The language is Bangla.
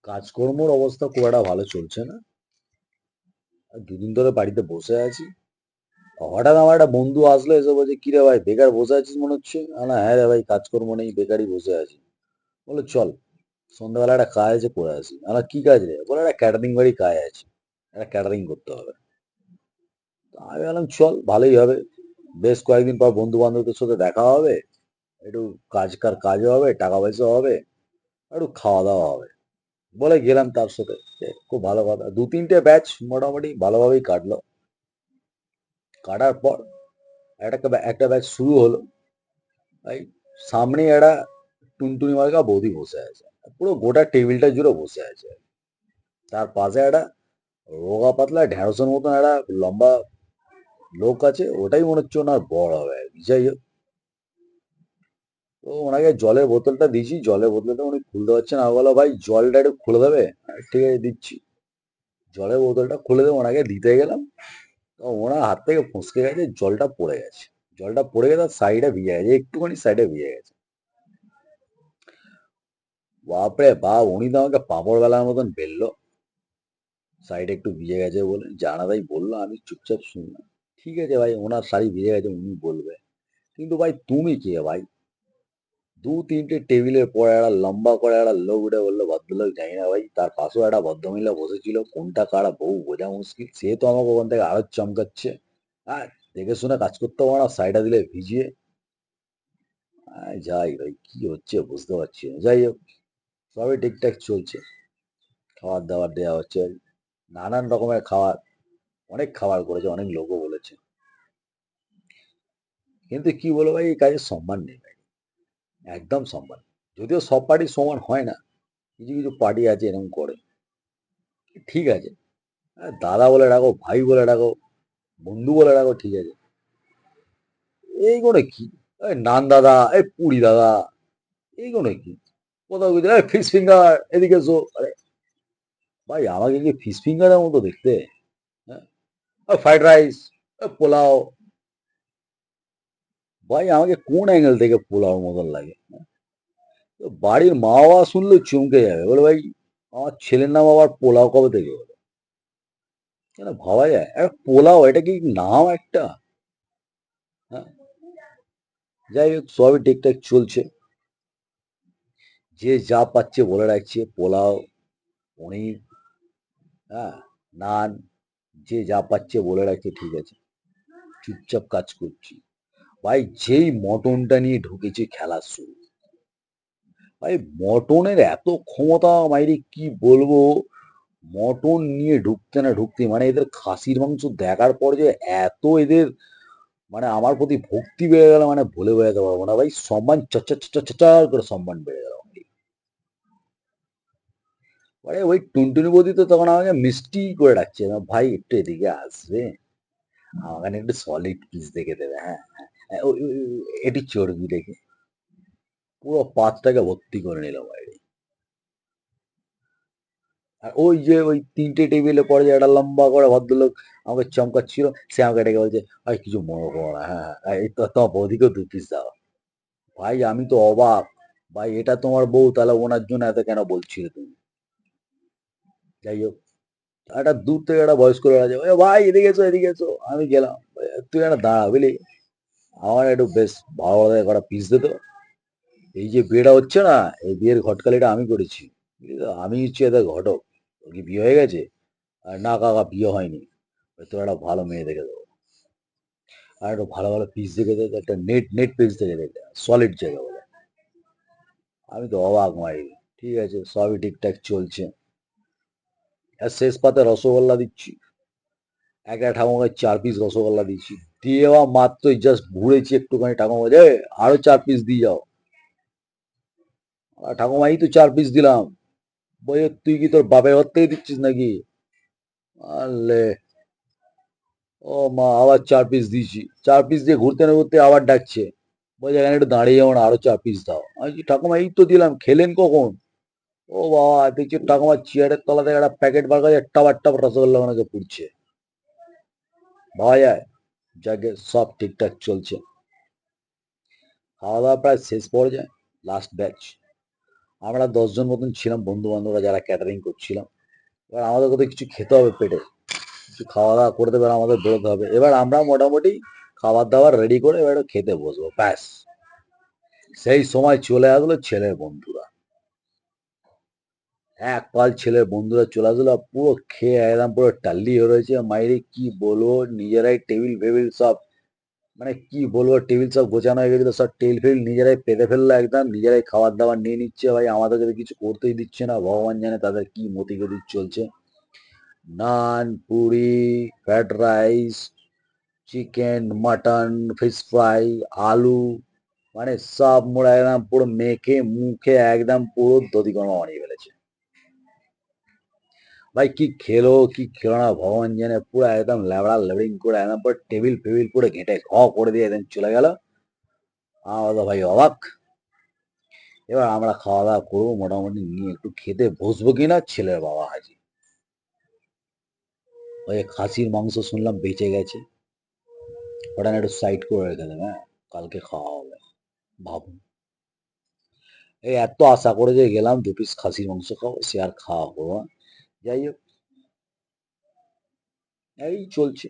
কাজকর্মর অবস্থা খুব একটা ভালো চলছে না। আর দুদিন ধরে বাড়িতে বসে আছি। হঠাৎ আমার একটা বন্ধু আসলো, এসে বলছে, "কি রে ভাই, বেকার বসে আছিস মনে হচ্ছে?" না, হ্যাঁ রে ভাই, কাজকর্ম নেই, বেকারই বসে আছি। বলে, চল সন্ধ্যাবেলা একটা কাজ আছে, করে আসি। কি কাজ রে? বলে, একটা ক্যাটারিং বাড়ি কাজ আছে, একটা ক্যাটারিং করতে হবে। তো আমি বললাম, চল, ভালোই হবে। বেশ কয়েকদিন পর বন্ধু বান্ধবদের সাথে দেখা হবে, একটু কাজও হবে, টাকা পয়সা হবে, আর একটু খাওয়া দাওয়া হবে। বলে গেলাম তার সাথে। খুব ভালো কথা, দু তিনটে ব্যাচ মোটামুটি ভালোভাবেই কাটলো। কাটার পর একটা ব্যাচ শুরু হলো। ভাই, সামনে একটা টুনটুনি মার্কা বৌদি বসে আছে, পুরো গোটা টেবিলটা জুড়ে বসে আছে। তার পাশে একটা রোগা পাতলা ঢেঁড়সের মতন একটা লম্বা লোক আছে, ওটাই মনে হচ্ছে ওনার বড় হবে আর কি। যাই হোক, তো ওনাকে জলের বোতলটা দিয়েছি, জলের বোতলটা উনি খুলতে পারছেন না। বলো, ভাই জলটা একটু খুলে দেবে? ঠিক আছে, দিচ্ছি। জলের বোতলটা খুলে দেবো, ওনাকে দিতে গেলাম, তো ওনার হাত থেকে ফসকে গেছে, জলটা পড়ে গেছে। জলটা পড়ে গেছে, সাইডে ভিজে গেছে, একটুখানি সাইডে ভিজে গেছে। বাপরে বাপ, উনি তো আমাকে পাঁপড় বেলার মতন বেললো। সাইডে একটু ভিজে গেছে বলে জানাদাই বললো, আমি চুপচাপ শুনলাম। ঠিক আছে ভাই, ওনার শাড়ি ভিজে গেছে, উনি বলবে। কিন্তু ভাই, তুমি কে ভাই? দু তিনটে টেবিলের পর একটা লম্বা করে একটা লোক উঠে বললো, ভদ্রলোক জানি না ভাই, তার পাশেও একটা ভদ্রমহিলা বসেছিল, কোনটা কারা বউ বোঝা মুশকিল। সে তো আমাকে ওখান থেকে আরো চমকাচ্ছে। আর দেখে শুনে কাজ করতে পারো না, সাইডে দিলে ভিজিয়ে। যাই ভাই, কি হচ্ছে বুঝতে পারছি না। যাই হোক, সবই ঠিকঠাক চলছে। খাবার দাবার দেওয়া হচ্ছে, নানান রকমের খাবার, অনেক খাবার করেছে, অনেক লোকও বলেছে। কিন্তু কি বলবো ভাই, এই কাজের সম্মান নেই ভাই, একদম সম্মান নেই। যদিও সব পার্টি সমান হয় না, কিছু কিছু পার্টি আছে এরকম করে। ঠিক আছে, দাদা বলে ডাকো, ভাই বলে ডাকো, বন্ধু বলে ডাকো, ঠিক আছে। এই করে কি? নান দাদা, পুরি দাদা, এই করে কি? কোথাও কিছু ফিশ ফিঙ্গার, এদিকে এসো। আরে ভাই, আমাকে কি ফিশ ফিঙ্গারের মতো দেখতে? হ্যাঁ, ফ্রাইড রাইস, পোলাও। ভাই, আমাকে কোন অ্যাঙ্গেল থেকে পোলাওর মতন লাগে? তো বাড়ির মা বাবা শুনলে চমকে যাবে, বলে, ভাই আমার ছেলের নাম আবার পোলাও কবে থেকে হলো? কেন ভাবা যায়? পোলাও, এটা কি নাম একটা? হ্যাঁ, যাই হোক, সবই ঠিকঠাক চলছে। যে যা পাচ্ছে বলে রাখছে, পোলাও, পনির, হ্যাঁ, নান, যে যা পাচ্ছে বলে রাখছে, ঠিক আছে। চুপচাপ কাজ করছি। ভাই, যেই মটনটা নিয়ে ঢুকেছে খেলার শুরু। ভাই, মটনের এত ক্ষমতা মাইরি, কি বলবো। মটন নিয়ে ঢুকতে না ঢুকতে, মানে এদের খাসির মাংস দেখার পর যে এত এদের, মানে আমার প্রতি ভক্তি বেড়ে গেল, মানে বলে বোঝাতে পারবো না ভাই। সম্মান চচার করে সম্মান বেড়ে গেল। মানে ওই টুনটুনি বৌদি তো তখন আমাকে মিষ্টি করে ডাকছে, ভাই একটু এদিকে আসবে, আমাকে একটু সলিড পিস দেখে দেবে। হ্যাঁ, হ্যাঁ, এটি চর্বি দেখে পুরো পাতটাকে ভর্তি করে নিলাম বাইরে। আর ওই যে ওই তিনটে টেবিলে পরে যে একটা লম্বা করে ভদ্রলোক আমাকে চমকাচ্ছিল, সে আমাকে ডেকে বলছে, ভাই কিছু মনে করো না, হ্যাঁ হ্যাঁ, এই তো তোমার বৌদিকেও দু পিস দাও। ভাই, আমি তো অবাক। ভাই, এটা তোমার বউ, তাহলে ওনার জন্য এত কেন বলছিলে তুমি? যাই হোক, একটা দূর থেকে একটা বয়স্ক লোক আছে, "এ ভাই এদিকে এসো, এদিকে এসো।" আমি গেলাম। তুই একটা দাঁড়া বুঝলি, আমার একটু বেশ ভালো ভালো কটা পিস দে তো। এই যে বিয়েটা হচ্ছে না, এই বিয়ের ঘটকালিটা আমি করেছি, বুঝলি তো? আমি হচ্ছে এদের ঘটক। ওর কি বিয়ে হয়ে গেছে? আর না কাকা, বিয়ে হয়নি। তোর একটা ভালো মেয়ে দেখে দেবো, আর একটু ভালো ভালো পিস দেখে দেবে, একটা নেট নেট পিস দেখে দেবে, সলিড জায়গা বলে। আমি তো অবাক মাই। ঠিক আছে, সবই ঠিকঠাক চলছে। আর শেষ পাতে রসগোল্লা দিচ্ছি, একটা ঠাকুমাকে 4 পিস রসগোল্লা দিচ্ছি। দেওয়া মাত্রই জাস্ট ঘুরেছি একটুখানি, ঠাকুমা বলছে, আরো 4 পিস দিয়ে যাও। ঠাকুমা, এই তো 4 পিস দিলাম। বলে, তুই কি তোর বাপের ঘর থেকে দিচ্ছিস নাকি? আলে, ও মা, আবার 4 পিস দিয়েছি। 4 পিস দিয়ে ঘুরতে না ঘুরতে আবার ডাকছে, বলছে, এখানে একটু দাঁড়িয়ে যাবো না, আরো 4 পিস দাও। আমি বলছি, ঠাকুমা এই তো দিলাম, খেলেন কখন? ও বাবা, দেখছি ঠাকুমার চেয়ারের তলা থেকে একটা প্যাকেট বার করে টাবার টাবার রসগোল্লা ওনাকে পুড়ছে। ভাবা যায়? যাকে, সব ঠিকঠাক চলছে। খাওয়া দাওয়া প্রায় শেষ পর্যায়ে, লাস্ট ব্যাচ। আমরা 10 জন মতন ছিলাম বন্ধু বান্ধবরা যারা ক্যাটারিং করছিলাম। এবার আমাদেরকে তো কিছু খেতে হবে পেটে, কিছু খাওয়া দাওয়া করে দেবে, আমাদের বেরোতে হবে। এবার আমরা মোটামুটি খাবার দাবার রেডি করে এবার একটু খেতে বসবো, ব্যাস সেই সময় চলে আসলো ছেলের বন্ধুরা। এক পাল ছেলের বন্ধুরা চলে আসলো, পুরো খেয়ে একদম পুরো টাল্লি হয়ে রয়েছে। মাইরে কি বলবো, নিজেরাই টেবিল ফেবিল সব, মানে কি বলবো, টেবিল সব গোছানো হয়ে গেছিল, সব টেবিল ফেবিল নিজেরাই পেতে ফেললো, একদম নিজেরাই খাবার দাবার নিয়ে নিচ্ছে। ভাই আমাদেরকে তো কিছু করতেই দিচ্ছে না, ভগবান জানে তাদের কি মতি গতি চলছে। Naan, puri, fried rice, chicken, mutton, fish fry, আলু, মানে সব মোড়া একদম পুরো মেখে মুখে একদম পুরো দধিকর্মা বানিয়ে ফেলেছে। ভাই কি খেলো কি খেলো না ভগবান জানে, পুরো একদম ল্যাবড়া ল্যাবড়িং করে একদম পুরো টেবিল ফেবিল পুরো ঘেঁটে ঘ করে দিয়ে একদম চলে গেল। আমরা তো ভাই অবাক। এবার আমরা খাওয়া দাওয়া করবো মোটামুটি, নিয়ে একটু খেতে বসবো কিনা ছেলের বাবা হাজির। ওই খাসির মাংস শুনলাম বেঁচে গেছে, ওটা না একটু সাইড করে রেখে দেবে, হ্যাঁ কালকে খাওয়া হবে। ভাবুন, এই এত আশা করে যে গেলাম 2 পিস খাসির মাংস খাবো, সে আর খাওয়া হলো না। যাই হোক, এই চলছে।